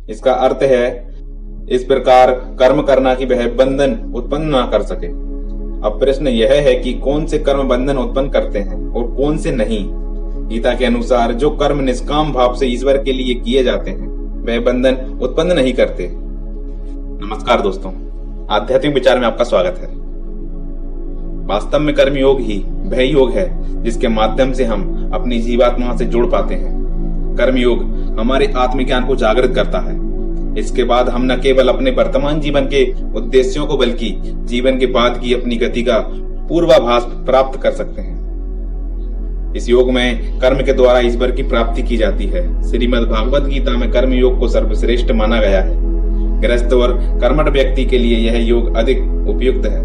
इसका अर्थ है इस प्रकार कर्म करना कि वह बंधन उत्पन्न ना कर सके। अब प्रश्न यह है कि कौन से कर्म बंधन उत्पन्न करते हैं और कौन से नहीं। गीता के अनुसार जो कर्म निष्काम भाव से ईश्वर के लिए किए जाते हैं वह बंधन उत्पन्न नहीं करते। नमस्कार दोस्तों, आध्यात्मिक विचार में आपका स्वागत है। वास्तव में कर्म योग ही वह योग है जिसके माध्यम से हम अपनी जीवात्मा से जुड़ पाते हैं। कर्म योग हमारे आत्मज्ञान को जागृत करता है। इसके बाद हम न केवल अपने वर्तमान जीवन के उद्देश्यों को बल्कि जीवन के बाद की अपनी गति का पूर्वाभास प्राप्त कर सकते हैं। इस योग में कर्म के द्वारा ईश्वर की प्राप्ति की जाती है। श्रीमद् भागवत गीता में कर्म योग को सर्वश्रेष्ठ माना गया है। गृहस्थ और कर्मठ व्यक्ति के लिए यह योग अधिक उपयुक्त है।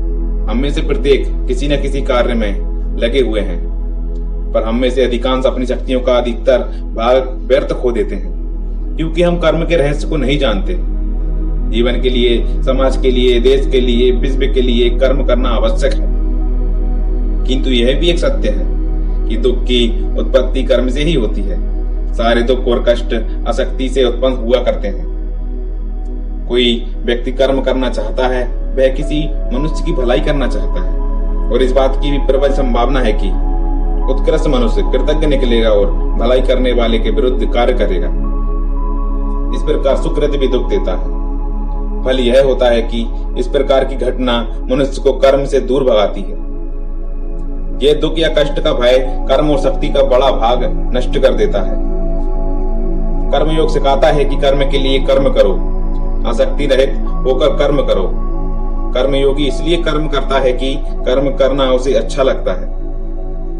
हम में से प्रत्येक किसी न किसी कार्य में लगे हुए हैं, पर हम में से अधिकांश अपनी शक्तियों का अधिकतर भाग व्यर्थ खो देते हैं क्योंकि हम कर्म के रहस्य को नहीं जानते। जीवन के लिए, समाज के लिए, देश के लिए, विश्व के लिए कर्म करना आवश्यक है, किंतु यह भी एक सत्य है कि दुख की उत्पत्ति कर्म से ही होती है। सारे दुख और कष्ट आसक्ति से उत्पन्न हुआ करते हैं। कोई व्यक्ति कर्म करना चाहता है, वह किसी मनुष्य की भलाई करना चाहता है, और इस बात की भी प्रबल संभावना है कि उत्कृष्ट मनुष्य कृतज्ञ निकलेगा और भलाई करने वाले के विरुद्ध कार्य करेगा। इस प्रकार सुकृत भी दुख देता है। फल यह होता है कि इस प्रकार की घटना मनुष्य को कर्म से दूर भगाती है। यह दुख या कष्ट का भय कर्म और शक्ति का बड़ा भाग नष्ट कर देता है। कर्म योग सिखाता है कि कर्म के लिए कर्म करो, आसक्ति रहित होकर कर्म करो। कर्म योगी इसलिए कर्म करता है कि कर्म करना उसे अच्छा लगता है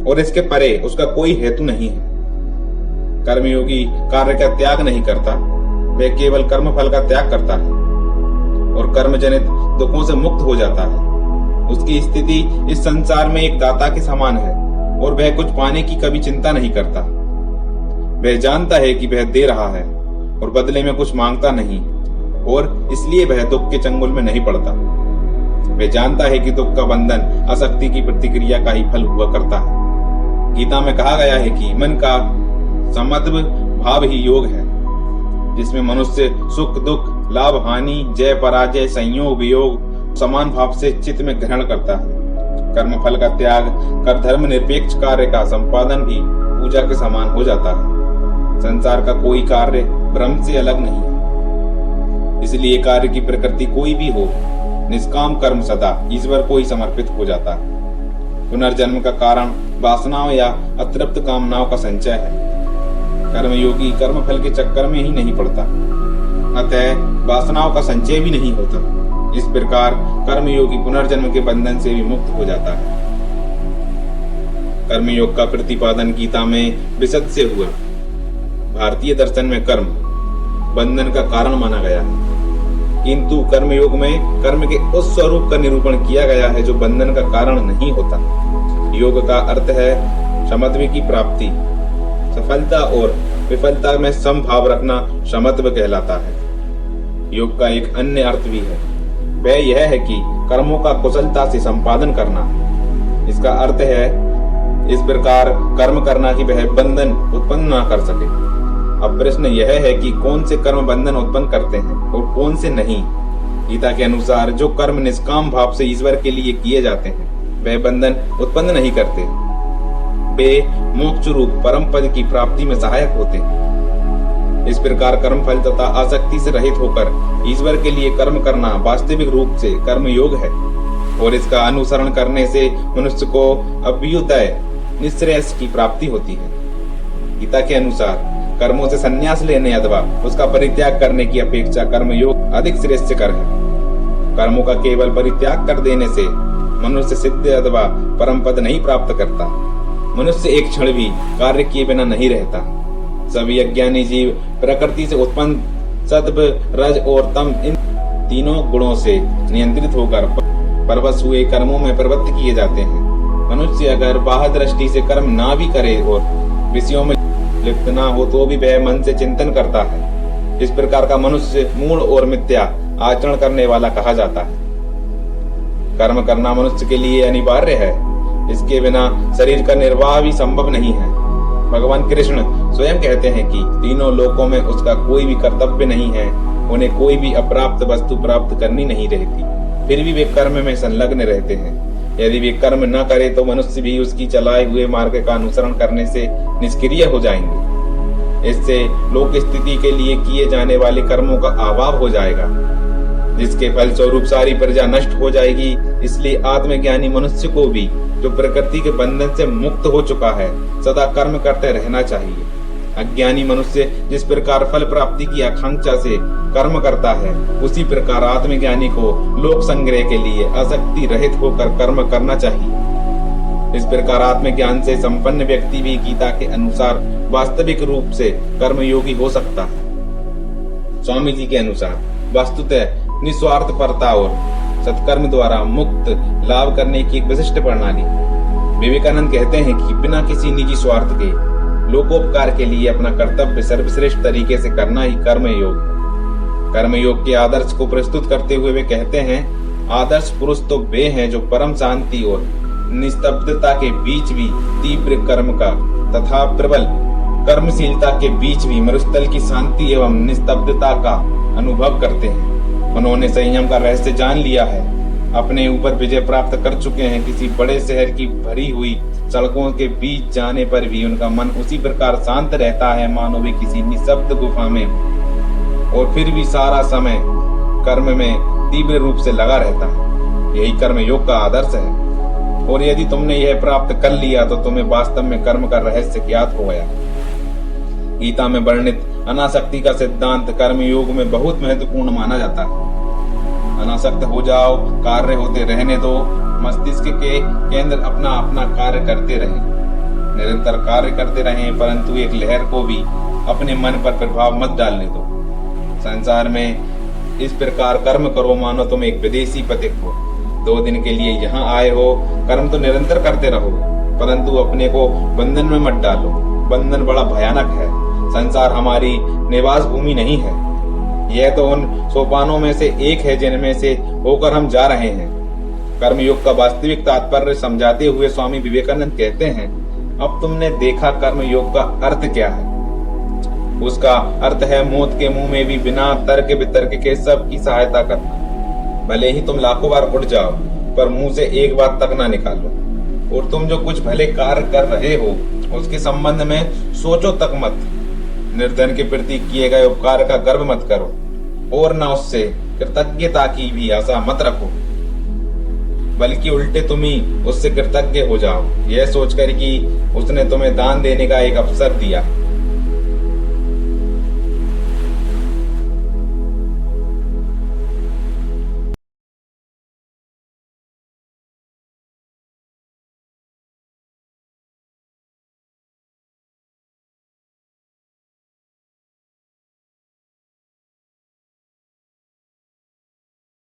और इसके परे उसका कोई हेतु नहीं है। कर्मयोगी कार्य का त्याग नहीं करता, वह केवल कर्म फल का त्याग करता है और कर्म जनित दुखों से मुक्त हो जाता है। उसकी स्थिति इस संसार में एक दाता के समान है और वह कुछ पाने की कभी चिंता नहीं करता। वह जानता है कि वह दे रहा है और बदले में कुछ मांगता नहीं, और इसलिए वह दुख के चंगुल में नहीं पड़ता। वह जानता है कि दुख का बंधन आसक्ति की प्रतिक्रिया का ही फल हुआ करता है। गीता में कहा गया है कि मन का समत्व भाव ही योग है, जिसमें मनुष्य सुख दुख, लाभ हानि, जय पराजय, संयोग वियोग समान भाव से चित्त में ग्रहण करता है। कर्म फल का त्याग कर धर्म निरपेक्ष कार्य का संपादन भी पूजा के समान हो जाता है। संसार का कोई कार्य ब्रह्म से अलग नहीं है, इसलिए कार्य की प्रकृति कोई भी हो, निष्काम कर्म सदा ईश्वर को ही समर्पित हो जाता है। पुनर्जन्म का कारण वासनाओं या अतृप्त कामनाओं का संचय है। कर्मयोगी कर्म फल के चक्कर में ही नहीं पड़ता, अतः वासनाओं का संचय भी नहीं होता। इस प्रकार कर्मयोगी पुनर्जन्म के बंधन से भी मुक्त हो जाता है। कर्मयोग का प्रतिपादन गीता में विशद से हुआ। भारतीय दर्शन में कर्म बंधन का कारण माना गया है, किंतु कर्मयोग में कर्म के उस स्वरूप का निरूपण किया गया है जो बंधन का कारण नहीं होता। योग का अर्थ है समत्व की प्राप्ति। सफलता और विफलता में समभाव रखना समत्व कहलाता है। योग का एक अन्य अर्थ भी है, वह यह है कि कर्मों का कुशलता से संपादन करना। इसका अर्थ है इस प्रकार कर्म करना कि वह बंधन उत्पन्न ना कर सके। अब प्रश्न यह है कि कौन से कर्म बंधन उत्पन्न करते हैं और कौन से नहीं। गीता के अनुसार जो कर्म निष्काम भाव से ईश्वर के लिए किए जाते हैं वह बंधन उत्पन्न नहीं करते। वे मोक्ष रूप परम पद की प्राप्ति में सहायक होते हैं। इस प्रकार कर्म फल तथा आसक्ति से रहित होकर ईश्वर के लिए कर्म करना वास्तविक रूप से कर्म योग है, और इसका अनुसरण करने से मनुष्य को अभ्युदय निःश्रेयस की प्राप्ति होती है। गीता के अनुसार कर्मों से संन्यास लेने अथवा उसका परित्याग करने की अपेक्षा कर्म योग अधिक श्रेष्ठकर है। कर्मों का केवल परित्याग कर देने से मनुष्य सिद्ध अथवा परम पद नहीं प्राप्त करता। मनुष्य एक क्षण भी कार्य किए बिना नहीं रहता। सभी अज्ञानी जीव प्रकृति से उत्पन्न सत्व, रज और तम इन तीनों गुणों से नियंत्रित होकर परवश हुए कर्मों में प्रवृत्त किए जाते हैं। मनुष्य अगर बाह्य दृष्टि से कर्म ना भी करे और विषयों में लिप्त ना हो तो भी वह मन से चिंतन करता है। इस प्रकार का मनुष्य मूढ़ और मिथ्या आचरण करने वाला कहा जाता है। कर्म करना मनुष्य के लिए अनिवार्य है, इसके बिना शरीर का निर्वाह भी संभव नहीं है। भगवान कृष्ण स्वयं कहते हैं कि तीनों लोकों में उसका कोई भी कर्तव्य नहीं है उन्हें कोई भी अप्राप्त वस्तु प्राप्त करनी नहीं रहती, फिर भी वे कर्म में संलग्न रहते हैं। यदि वे कर्म न करे तो मनुष्य भी उसकी चलाए हुए मार्ग का अनुसरण करने से निष्क्रिय हो जाएंगे। इससे लोक स्थिति के लिए किए जाने वाले कर्मों का अभाव हो जाएगा, जिसके फलस्वरूप सारी प्रजा नष्ट हो जाएगी। इसलिए आत्मज्ञानी मनुष्य को भी, जो प्रकृति के बंधन से मुक्त हो चुका है, सदा कर्म करते रहना चाहिए। अज्ञानी मनुष्य जिस प्रकार फल प्राप्ति की आकांक्षा से कर्म करता है, उसी प्रकार आत्मज्ञानी को लोक संग्रह के लिए आसक्ति रहित होकर कर्म करना चाहिए। इस प्रकार आत्मज्ञान से संपन्न व्यक्ति भी गीता के अनुसार वास्तविक रूप से कर्मयोगी हो सकता है। स्वामी जी के अनुसार वस्तुतः निस्वार्थपरता और सत्कर्म द्वारा मुक्त लाभ करने की एक विशिष्ट प्रणाली। विवेकानंद कहते हैं कि बिना किसी निजी स्वार्थ के लोकोपकार के लिए अपना कर्तव्य सर्वश्रेष्ठ तरीके से करना ही कर्मयोग है। कर्मयोग के आदर्श को प्रस्तुत करते हुए वे कहते हैं, आदर्श पुरुष तो वे हैं जो परम शांति और निस्तब्धता के बीच भी तीव्र कर्म का तथा प्रबल कर्मशीलता के बीच भी मरुस्थल की शांति एवं निस्तब्धता का अनुभव करते हैं। उन्होंने संयम का रहस्य जान लिया है, अपने ऊपर विजय प्राप्त कर चुके हैं। किसी बड़े शहर की भरी हुई सड़कों के बीच जाने पर भी उनका मन उसी प्रकार शांत रहता है मानो वे किसी निशब्द गुफा में हो, और फिर भी सारा समय कर्म में तीव्र रूप से लगा रहता है। यही कर्म योग का आदर्श है, और यदि तुमने यह प्राप्त कर लिया तो तुम्हें वास्तव में कर्म का रहस्य ज्ञात हो गया। गीता में वर्णित अनासक्ति का सिद्धांत कर्मयोग में बहुत महत्वपूर्ण माना जाता है। अनासक्त हो जाओ, कार्य होते रहने दो, मस्तिष्क के केंद्र अपना अपना कार्य करते रहें, निरंतर कार्य करते रहें, परंतु एक लहर को भी अपने मन पर प्रभाव मत डालने दो। संसार में इस प्रकार कर्म करो मानो तुम एक विदेशी पथिक हो, 2 दिन के लिए यहाँ आए हो। कर्म तो निरंतर करते रहो, परंतु अपने को बंधन में मत डालो। बंधन बड़ा भयानक है। संसार हमारी निवास भूमि नहीं है, यह तो उन सोपानों में से एक है जिनमें से होकर हम जा रहे हैं। कर्मयोग का वास्तविक तात्पर्य समझाते हुए स्वामी विवेकानंद कहते हैं, अब तुमने देखा कर्मयोग का अर्थ क्या है। उसका अर्थ है मौत के मुंह में भी बिना तर्क वितर्क के सबकी सहायता करना। भले ही तुम लाखों बार उठ जाओ, पर मुंह से एक बात तक ना निकालो। और तुम जो कुछ भले कार्य कर रहे हो उसके संबंध में सोचो तक मत। निर्धन के प्रति किए गए उपकार का गर्व मत करो, और न उससे कृतज्ञता की भी आशा मत रखो, बल्कि उल्टे तुम ही उससे कृतज्ञ हो जाओ, यह सोचकर कि उसने तुम्हें दान देने का एक अवसर दिया।